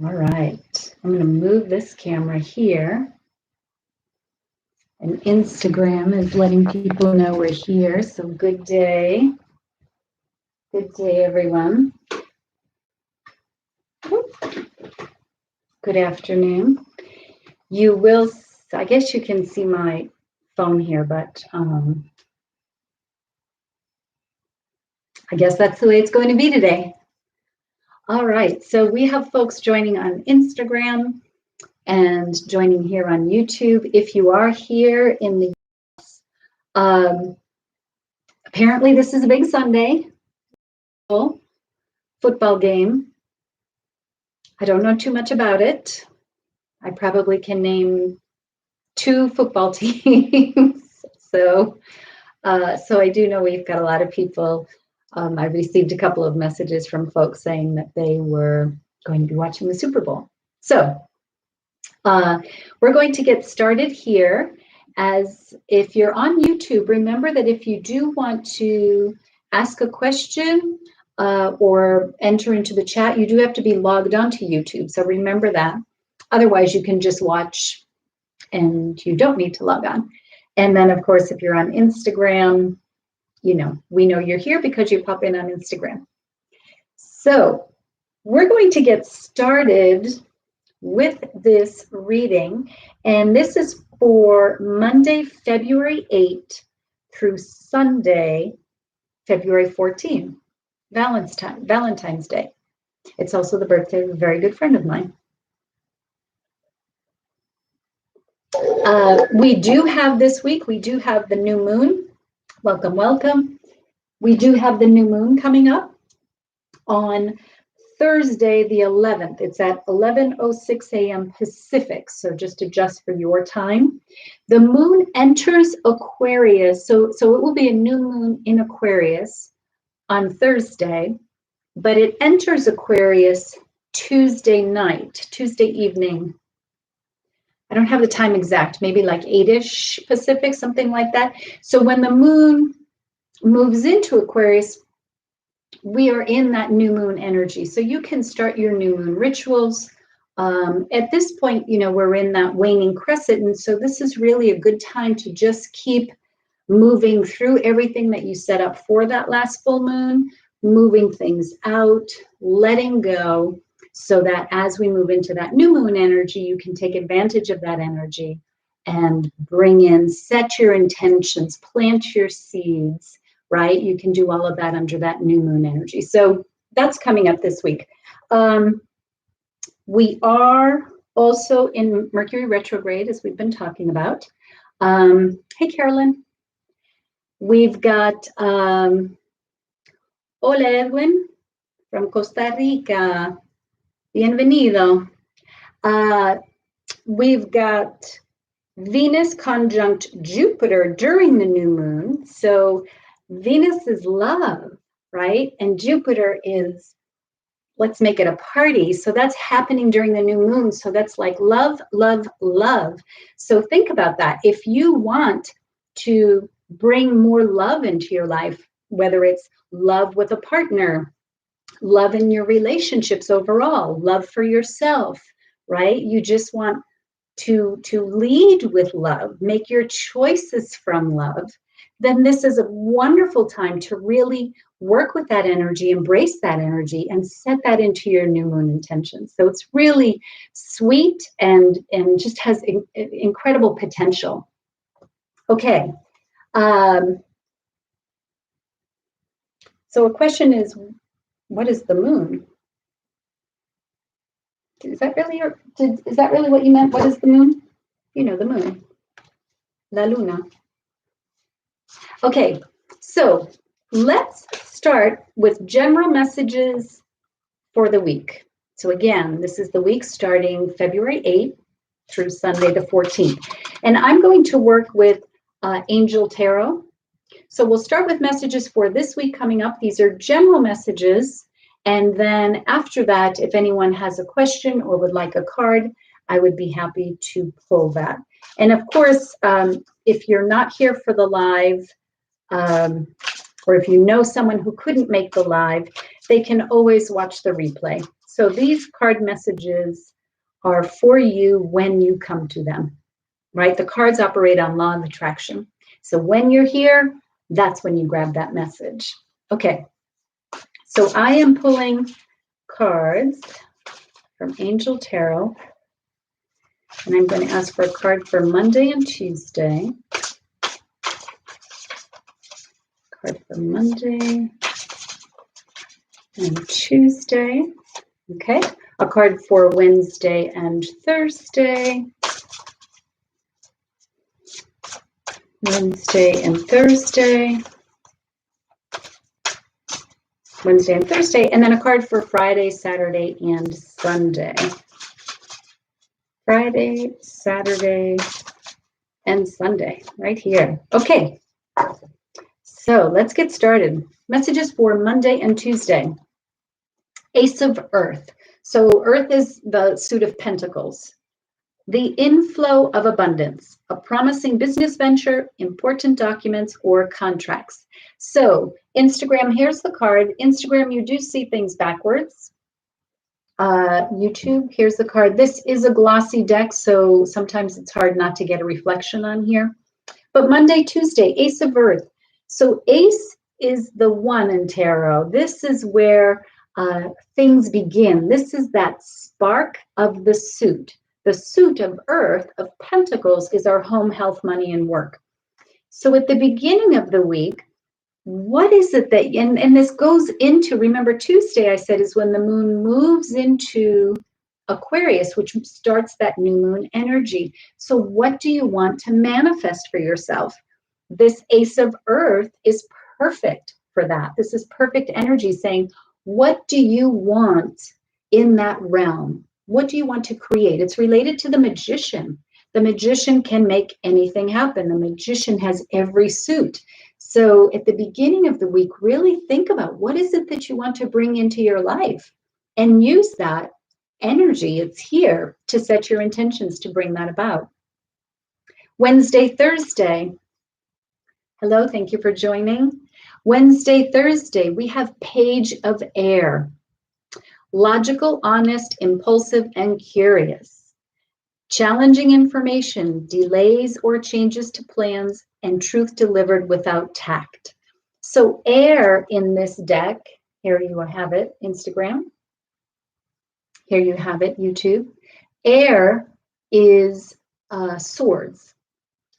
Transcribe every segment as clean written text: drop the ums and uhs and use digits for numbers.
All right, I'm going to move this camera here. And Instagram is letting people know we're here. So good day. Good day, everyone. Good afternoon. You will, I guess you can see my phone here, but I guess that's the way it's going to be today. All right, so we have folks joining on Instagram and joining here on YouTube. If you are here in the US, apparently this is a big Sunday football game. I don't know too much about it. I probably can name 2 football teams. So I do know we've got a lot of people. I received a couple of messages from folks saying that they were going to be watching the Super Bowl. So we're going to get started here. As if you're on YouTube, remember that if you do want to ask a question or enter into the chat, you do have to be logged on to YouTube. So remember that. Otherwise, you can just watch and you don't need to log on. And then, of course, if you're on Instagram, you know, we know you're here because you pop in on Instagram. So we're going to get started with this reading, and this is for Monday, February 8th through Sunday, February 14th, Valentine's Day. It's also the birthday of a very good friend of mine. We do have this week, we do have the new moon. Welcome, welcome. We do have the new moon coming up on Thursday, the 11th. It's at 11:06 a.m. Pacific, so just adjust for your time. The moon enters Aquarius, so it will be a new moon in Aquarius on Thursday, but it enters Aquarius Tuesday night, Tuesday evening. I don't have the time exact, maybe like 8-ish Pacific, something like that. So when the moon moves into Aquarius, we are in that new moon energy. So you can start your new moon rituals. At this point, you know, we're in that waning crescent. And so this is really a good time to just keep moving through everything that you set up for that last full moon, moving things out, letting go, so that as we move into that new moon energy, you can take advantage of that energy and bring in, set your intentions, plant your seeds, right? You can do all of that under that new moon energy. So that's coming up this week. We are also in Mercury retrograde, as we've been talking about. Hey, Carolyn. We've got Hola, Edwin from Costa Rica. Bienvenido. We've got Venus conjunct Jupiter during the new moon. So Venus is love, right? And Jupiter is, let's make it a party. So that's happening during the new moon. So that's like love, love, love. So think about that. If you want to bring more love into your life, whether it's love with a partner, love in your relationships overall, love for yourself, right? You just want to lead with love, make your choices from love, then this is a wonderful time to really work with that energy, embrace that energy, and set that into your new moon intentions. So it's really sweet and just has incredible potential. Okay. So a question is, what is the moon? Is that really what you meant? What is the moon? You know, the moon. La luna. Okay, so let's start with general messages for the week. So again, this is the week starting February 8th through Sunday the 14th. And I'm going to work with Angel Tarot. So we'll start with messages for this week coming up. These are general messages. And then after that, if anyone has a question or would like a card, I would be happy to pull that. And of course, if you're not here for the live, or if you know someone who couldn't make the live, they can always watch the replay. So these card messages are for you when you come to them, right? The cards operate on law of attraction. So when you're here, that's when you grab that message. Okay, so I am pulling cards from Angel Tarot, and I'm going to ask for a card for Monday and Tuesday. Card for Monday and Tuesday. Okay, a card for Wednesday and Thursday. Wednesday and Thursday. Wednesday and Thursday, and then a card for Friday, Saturday, and Sunday. Friday, Saturday, and Sunday, right here. Okay, so let's get started. Messages for Monday and Tuesday. Ace of Earth. So Earth is the suit of pentacles. The inflow of abundance, a promising business venture, important documents, or contracts. So Instagram, here's the card. Instagram, you do see things backwards. YouTube, here's the card. This is a glossy deck, so sometimes it's hard not to get a reflection on here. But Monday, Tuesday, Ace of Earth. So Ace is the one in tarot. This is where things begin. This is that spark of the suit. The suit of Earth, of Pentacles, is our home, health, money, and work. So at the beginning of the week, what is it that, and this goes into, remember Tuesday I said is when the moon moves into Aquarius, which starts that new moon energy. So what do you want to manifest for yourself? This Ace of Earth is perfect for that. This is perfect energy saying, what do you want in that realm? What do you want to create? It's related to the magician. The magician can make anything happen. The magician has every suit. So at the beginning of the week, really think about what is it that you want to bring into your life and use that energy. It's here to set your intentions to bring that about. Wednesday, Thursday. Hello, thank you for joining. Wednesday, Thursday, we have Page of Air. Logical, honest, impulsive, and curious. Challenging information, delays or changes to plans, and truth delivered without tact. So air in this deck, here you have it, Instagram. Here you have it, YouTube. Air is swords.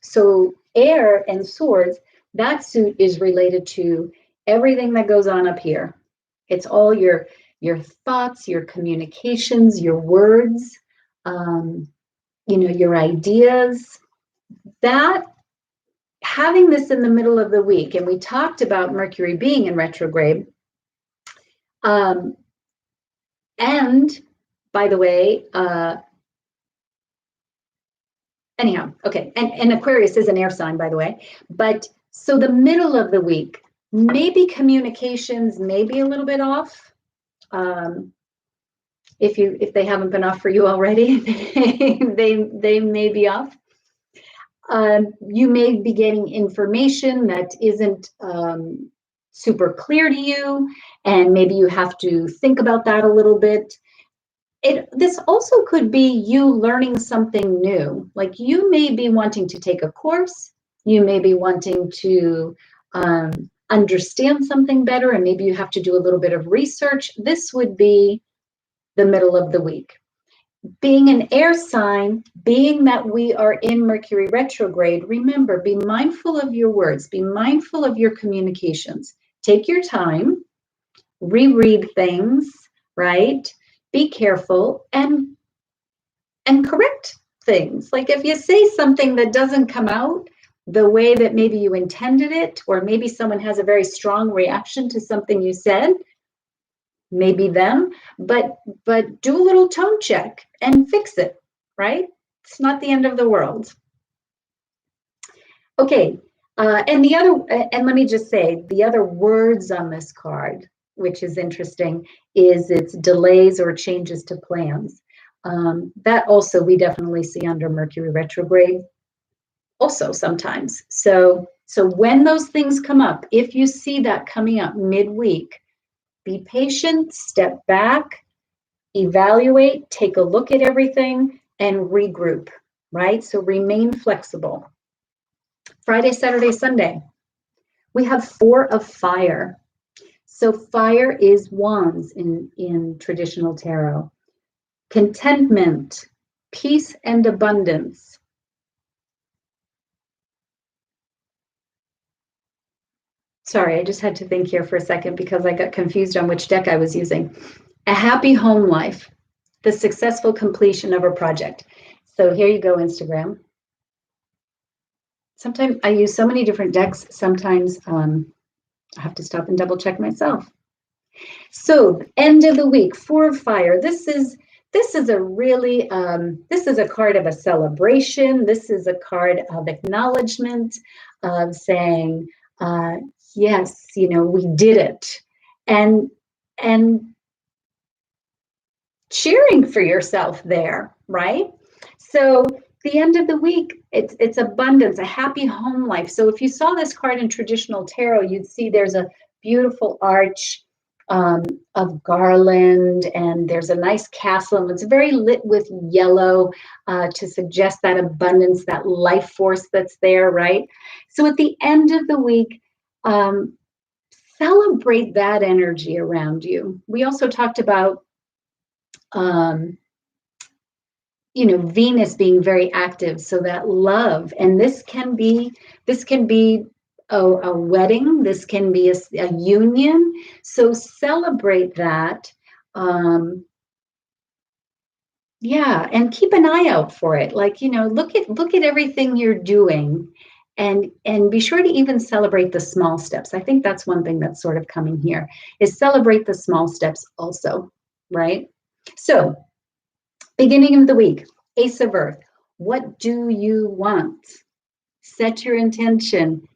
So air and swords, that suit is related to everything that goes on up here. It's all your thoughts, your communications, your words, your ideas. That having this in the middle of the week, and we talked about Mercury being in retrograde. And by the way, anyhow, okay, and Aquarius is an air sign, by the way. But so the middle of the week, maybe communications may be a little bit off. If they haven't been off for you already, they may be off. You may be getting information that isn't super clear to you, and maybe you have to think about that a little bit. This also could be you learning something new. Like you may be wanting to take a course, you may be wanting to understand something better, and maybe you have to do a little bit of research. This would be the middle of the week. Being an air sign, being that we are in Mercury retrograde, remember, be mindful of your words, be mindful of your communications. Take your time, reread things, right? Be careful and correct things. Like if you say something that doesn't come out the way that maybe you intended it, or maybe someone has a very strong reaction to something you said, maybe them, but do a little tone check and fix it, right? It's not the end of the world. Okay, and let me just say, the other words on this card, which is interesting, is it's delays or changes to plans. That also we definitely see under Mercury retrograde also sometimes. So when those things come up, if you see that coming up midweek, be patient, step back, evaluate, take a look at everything, and regroup, right? So remain flexible. Friday, Saturday, Sunday, we have 4 of fire. So fire is wands in traditional tarot. Contentment, peace, and abundance. Sorry, I just had to think here for a second because I got confused on which deck I was using. A happy home life, the successful completion of a project. So here you go, Instagram. Sometimes I use so many different decks, sometimes I have to stop and double check myself. So end of the week, 4 of fire. This is a really, this is a card of a celebration. This is a card of acknowledgement, of saying, yes, you know, we did it. And cheering for yourself there, right? So the end of the week, it's abundance, a happy home life. So if you saw this card in traditional tarot, you'd see there's a beautiful arch of garland, and there's a nice castle, and it's very lit with yellow to suggest that abundance, that life force that's there, right? So at the end of the week, celebrate that energy around you. We also talked about you know, Venus being very active, so that love, and this can be a wedding, this can be a union. So celebrate that, yeah, and keep an eye out for it. Like, you know, look at everything you're doing, and be sure to even celebrate the small steps. I think that's one thing that's sort of coming here, is celebrate the small steps also, right? So beginning of the week, Ace of Earth. What do you want? Set your intention.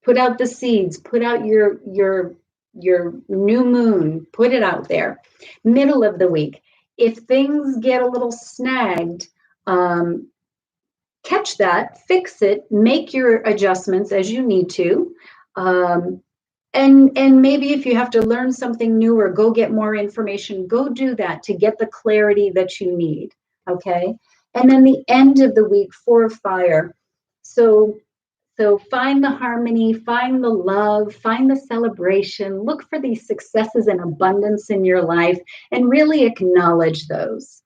Put out the seeds. Put out your new moon. Put it out there. Middle of the week. If things get a little snagged, catch that, fix it, make your adjustments as you need to. And maybe if you have to learn something new or go get more information, go do that to get the clarity that you need, okay? And then the end of the week, 4 of fire. So find the harmony, find the love, find the celebration, look for these successes and abundance in your life, and really acknowledge those.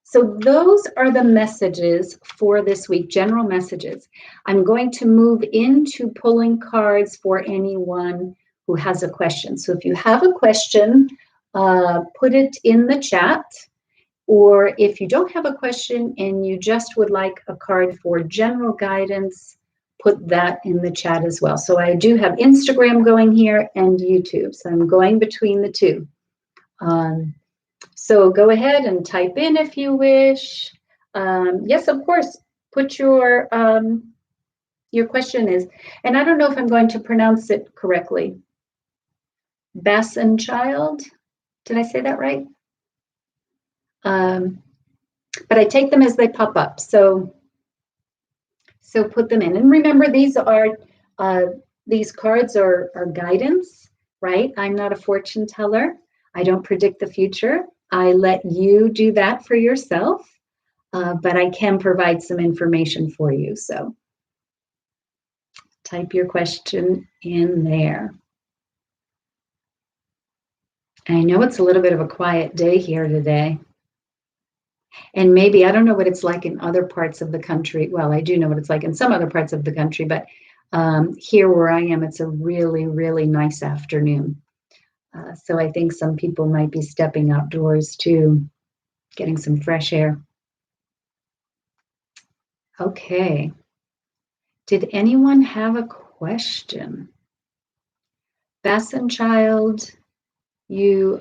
So those are the messages for this week, general messages. I'm going to move into pulling cards for anyone who has a question. So if you have a question, put it in the chat. Or if you don't have a question and you just would like a card for general guidance, put that in the chat as well. So I do have Instagram going here and YouTube. So I'm going between the two. So go ahead and type in if you wish. Yes, of course, put your question is, and I don't know if I'm going to pronounce it correctly. Valentine, did I say that right? But I take them as they pop up. So put them in. And remember, these cards are guidance, right? I'm not a fortune teller. I don't predict the future. I let you do that for yourself, but I can provide some information for you. So type your question in there. I know it's a little bit of a quiet day here today. And maybe, I don't know what it's like in other parts of the country. Well, I do know what it's like in some other parts of the country, but here where I am, it's a really, really nice afternoon. So I think some people might be stepping outdoors too, getting some fresh air. Okay. Did anyone have a question? Valentine, you,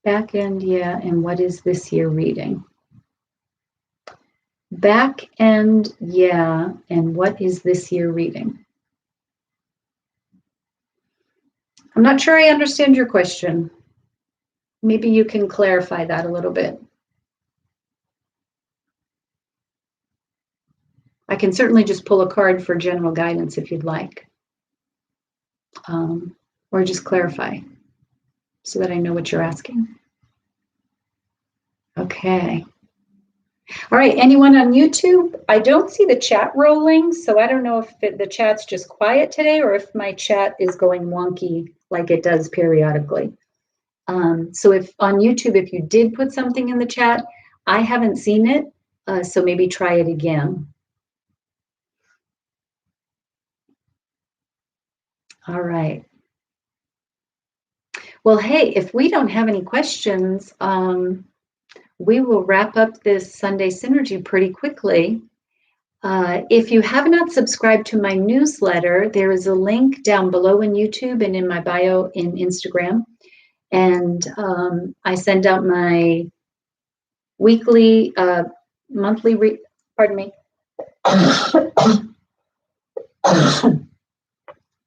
back end, yeah, and what is this year reading? Back end, yeah, and what is this year reading? I'm not sure I understand your question. Maybe you can clarify that a little bit. I can certainly just pull a card for general guidance if you'd like, or just clarify. so that I know what you're asking. Okay. All right, anyone on YouTube? I don't see the chat rolling, so I don't know if the chat's just quiet today or if my chat is going wonky like it does periodically. So if on YouTube, if you did put something in the chat, I haven't seen it, so maybe try it again. All right. Well, hey, if we don't have any questions, we will wrap up this Sunday Synergy pretty quickly. If you have not subscribed to my newsletter, there is a link down below in YouTube and in my bio in Instagram. And I send out my weekly, monthly, pardon me.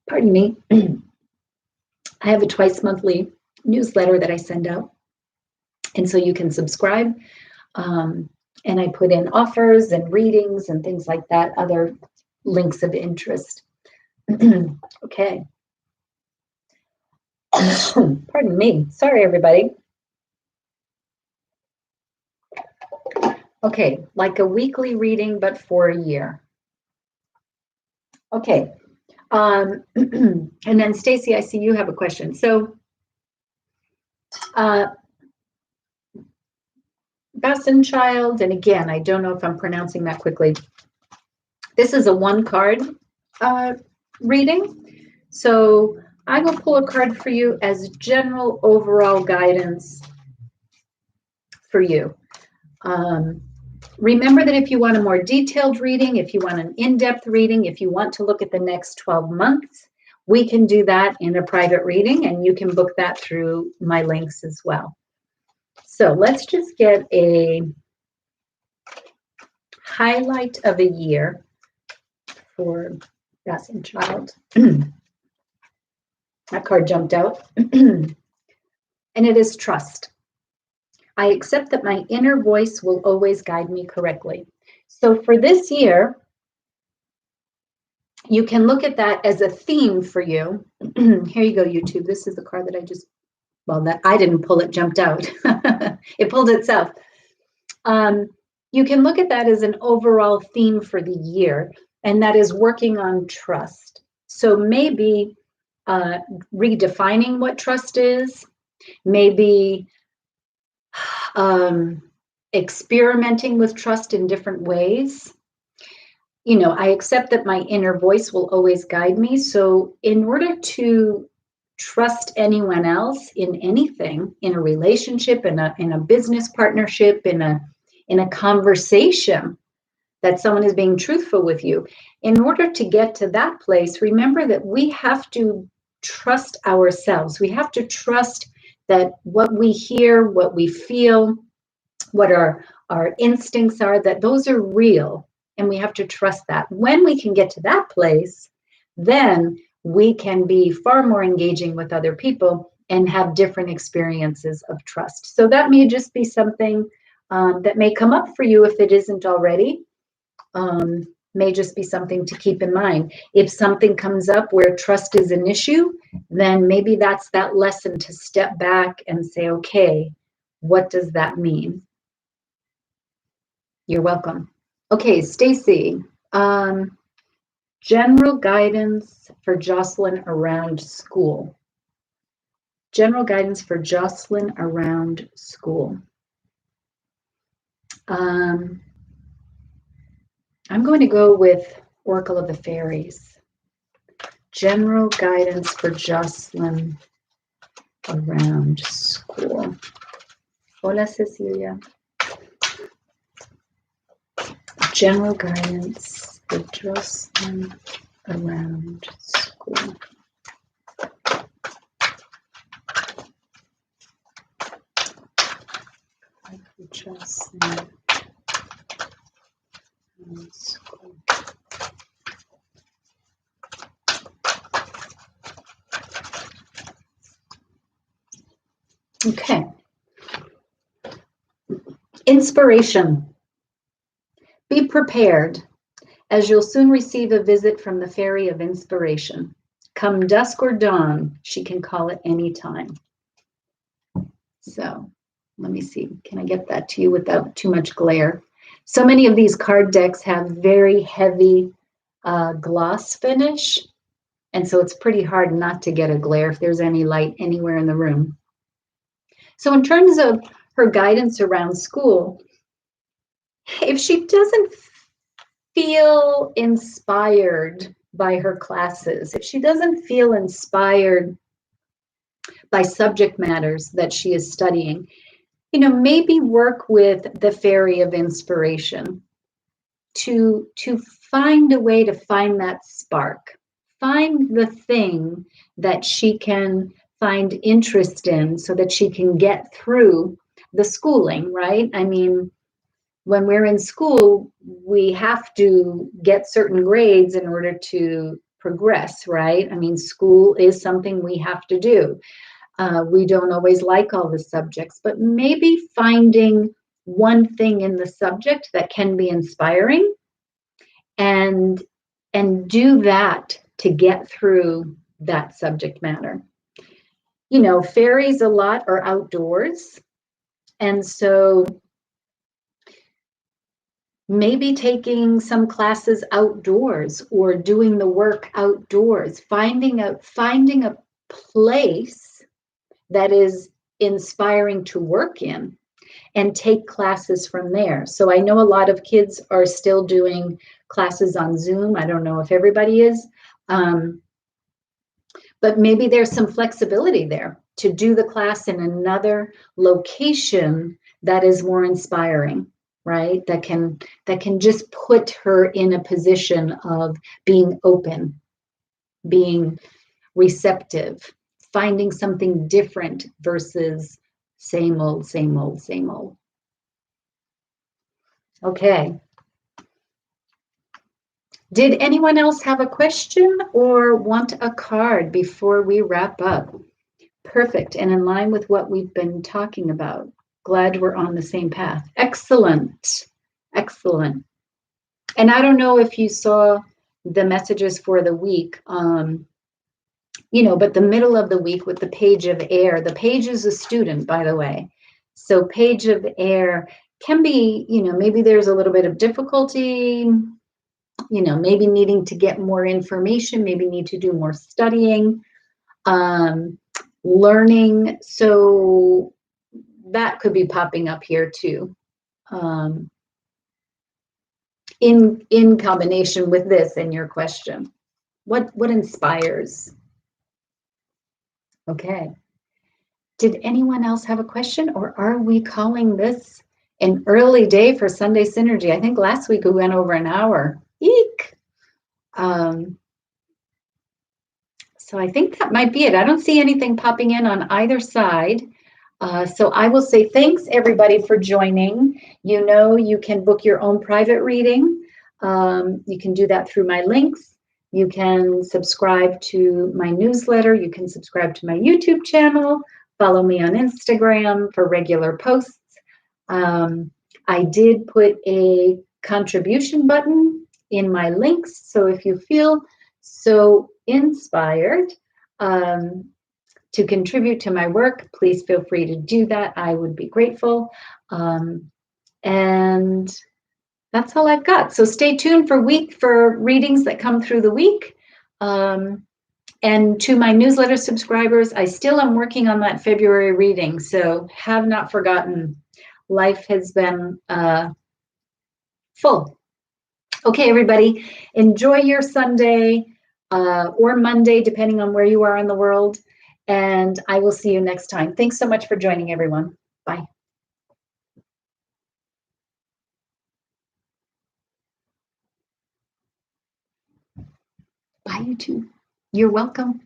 Pardon me. I have a twice monthly newsletter that I send out. And so you can subscribe. And I put in offers and readings and things like that, other links of interest. Okay. Pardon me. Sorry, everybody. Okay, like a weekly reading, but for a year. Okay. And then Stacy, I see you have a question. So, Child, and again, I don't know if I'm pronouncing that quickly. This is a one card reading. So I will pull a card for you as general overall guidance for you. Remember that if you want a more detailed reading, if you want an in-depth reading, if you want to look at the next 12 months, we can do that in a private reading, and you can book that through my links as well. So let's just get a highlight of a year for Passing Child. That card jumped out. And it is trust. I accept that my inner voice will always guide me correctly. So for this year, you can look at that as a theme for you. Here you go, YouTube. This is the card that I just, well, that I didn't pull, it jumped out. It pulled itself. You can look at that as an overall theme for the year, and that is working on trust. So maybe redefining what trust is, maybe experimenting with trust in different ways. You know, I accept that my inner voice will always guide me. So in order to trust anyone else in anything, in a relationship, in a business partnership, in a conversation, that someone is being truthful with you, in order to get to that place, remember that we have to trust ourselves. We have to trust that what we hear, what we feel, what our instincts are, that those are real, and we have to trust that. When we can get to that place, then we can be far more engaging with other people and have different experiences of trust. So that may just be something that may come up for you if it isn't already. May just be something to keep in mind. If something comes up where trust is an issue, then maybe that's that lesson to step back and say, okay, what does that mean? You're welcome. Okay, Stacy, general guidance for Jocelyn around school. General guidance for Jocelyn around school. I'm going to go with Oracle of the Fairies. General guidance for Jocelyn around school. Hola, Cecilia. General guidance for Jocelyn around school. Jocelyn. Okay. Inspiration. Be prepared, as you'll soon receive a visit from the fairy of inspiration. Come dusk or dawn, she can call at any time. So let me see, can I get that to you without too much glare? So many of these card decks have very heavy gloss finish, and so it's pretty hard not to get a glare if there's any light anywhere in the room. So in terms of her guidance around school, if she doesn't feel inspired by her classes, if she doesn't feel inspired by subject matters that she is studying, maybe work with the fairy of inspiration to find a way to find that spark, find the thing that she can find interest in so that she can get through the schooling, right? I mean, when we're in school, we have to get certain grades in order to progress, right? I mean, school is something we have to do. We don't always like all the subjects, but maybe finding one thing in the subject that can be inspiring and do that to get through that subject matter. Fairies a lot are outdoors, and so maybe taking some classes outdoors or doing the work outdoors, finding a place that is inspiring to work in and take classes from there. So I know a lot of kids are still doing classes on Zoom. I don't know if everybody is, but maybe there's some flexibility there to do the class in another location that is more inspiring, right? That can just put her in a position of being open, being receptive, finding something different versus same old, same old, same old. Okay. Did anyone else have a question or want a card before we wrap up? Perfect, and in line with what we've been talking about. Glad we're on the same path. Excellent, excellent. And I don't know if you saw the messages for the week, but the middle of the week with the page of air, the page is a student, by the way. So page of air can be, maybe there's a little bit of difficulty, maybe needing to get more information, maybe need to do more studying, learning. So that could be popping up here too, in combination with this in your question. What inspires? Okay. Did anyone else have a question, or are we calling this an early day for Sunday Synergy? I think last week we went over an hour. Eek! So I think that might be it. I don't see anything popping in on either side. So I will say thanks everybody for joining. You can book your own private reading. You can do that through my links. You can subscribe to my newsletter. You can subscribe to my YouTube channel. Follow me on Instagram for regular posts. I did put a contribution button in my links. So if you feel so inspired to contribute to my work, please feel free to do that. I would be grateful. And that's all I've got. So stay tuned for readings that come through the week. And to my newsletter subscribers, I still am working on that February reading, so have not forgotten. Life has been full. Okay, everybody, enjoy your Sunday or Monday, depending on where you are in the world. And I will see you next time. Thanks so much for joining, everyone. Bye. Bye, you too. You're welcome.